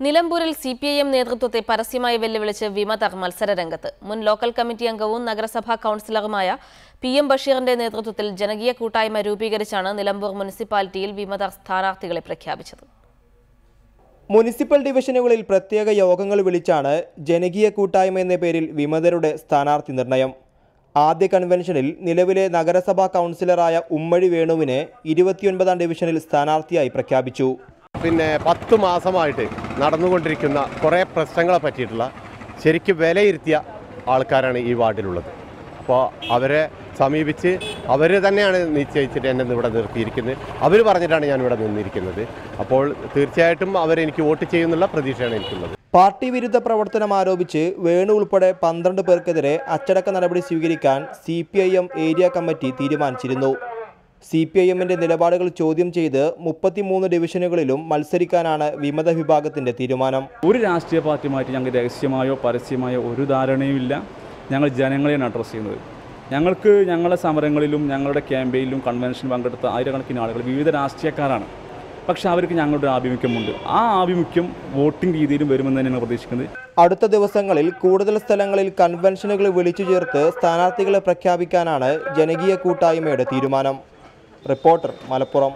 നിലമ്പൂരിൽ സിപിഐഎം നേതൃത്വത്തെ പരസ്യമായി വെല്ലുവിളിച്ച് വിമതർ മത്സരരംഗത്ത്. മുൻ ലോക്കൽ കമ്മിറ്റി അംഗവും നഗരസഭാ കൌൺസിലറുമായ PM ബഷീറിന്റെ നേതൃത്വത്തിൽ ജനകീയ കൂട്ടായ്മ രൂപീകരിച്ചാണ് നിലമ്പൂർ മുനിസിപ്പാലിറ്റിയിൽ വിമതർ സ്ഥാനാർത്ഥികളെ പ്രഖ്യാപിച്ചത്. മുനിസിപ്പൽ ഡിവിഷനുകളിൽ പ്രത്യേക യോഗങ്ങൾ വിളിച്ചാണ് ജനകീയ കൂട്ടായ്മ എന്ന പേരിൽ വിമതരുടെ സ്ഥാനാർത്ഥി നിർണയം. ആദ്യ കൺവെൻഷനിൽ നിലവിലെ നഗരസഭാ കൌൺസിലറായ ഉമ്മഴി വേണുവിനെ 29ാം ഡിവിഷനിൽ സ്ഥാനാർത്ഥിയായി പ്രഖ്യാപിച്ചു. 10 മാസമായിട്ട് നടന്നുകൊണ്ടിരിക്കുന്ന കുറേ പ്രശ്നങ്ങളെ പറ്റിയിട്ടുള്ള ശരിക്കും വിലയിരുത്തിയ ആൾക്കാരാണ് ഈ വാർഡിലുള്ളത്. അപ്പോൾ അവരെ സമീപിച്ച് അവർ തന്നെയാണ് നിശ്ചയിച്ചിട്ട് എന്നെ ഇവിടെ നിർത്തിയിരിക്കുന്നത്. അവർ പറഞ്ഞിട്ടാണ് ഞാനിവിടെ നിന്നിരിക്കുന്നത്. അപ്പോൾ തീർച്ചയായിട്ടും അവരെനിക്ക് വോട്ട് ചെയ്യുന്നുള്ള പ്രതീക്ഷയാണ് എനിക്കുള്ളത്. പാർട്ടി വിരുദ്ധ പ്രവർത്തനം ആരോപിച്ച് വേണു ഉൾപ്പെടെ 12 പേർക്കെതിരെ അച്ചടക്ക നടപടി സ്വീകരിക്കാൻ CPIM ഏരിയ കമ്മിറ്റി തീരുമാനിച്ചിരുന്നു. CPIMന്റെ നിലപാടുകൾ ചോദ്യം ചെയ്ത് 33 ഡിവിഷനുകളിലും മത്സരിക്കാനാണ് വിമത വിഭാഗത്തിന്റെ തീരുമാനം. ഒരു രാഷ്ട്രീയ പാർട്ടിയുമായിട്ട് ഞങ്ങൾക്ക് രഹസ്യമായോ പരസ്യമായോ ഒരു ധാരണയുമില്ല. ഞങ്ങൾ ജനങ്ങളെയാണ് അഡ്രസ്സ് ചെയ്യുന്നത്. ഞങ്ങൾക്ക് ഞങ്ങളുടെ സമരങ്ങളിലും ഞങ്ങളുടെ ക്യാമ്പയിലും കൺവെൻഷനും പങ്കെടുത്ത ആയിരക്കണക്കിന് ആളുകൾ വിവിധ രാഷ്ട്രീയക്കാരാണ്. പക്ഷെ അവർക്ക് ഞങ്ങളുടെ ആഭിമുഖ്യമുണ്ട്. ആ ആഭിമുഖ്യം വോട്ടിംഗ് രീതിയിലും വരുമെന്ന് തന്നെയാണ് പ്രതീക്ഷിക്കുന്നത്. അടുത്ത ദിവസങ്ങളിൽ കൂടുതൽ സ്ഥലങ്ങളിൽ കൺവെൻഷനുകൾ വിളിച്ചു ചേർത്ത് സ്ഥാനാർത്ഥികളെ പ്രഖ്യാപിക്കാനാണ് ജനകീയ കൂട്ടായ്മയുടെ തീരുമാനം. റിപ്പോർട്ടർ, മലപ്പുറം.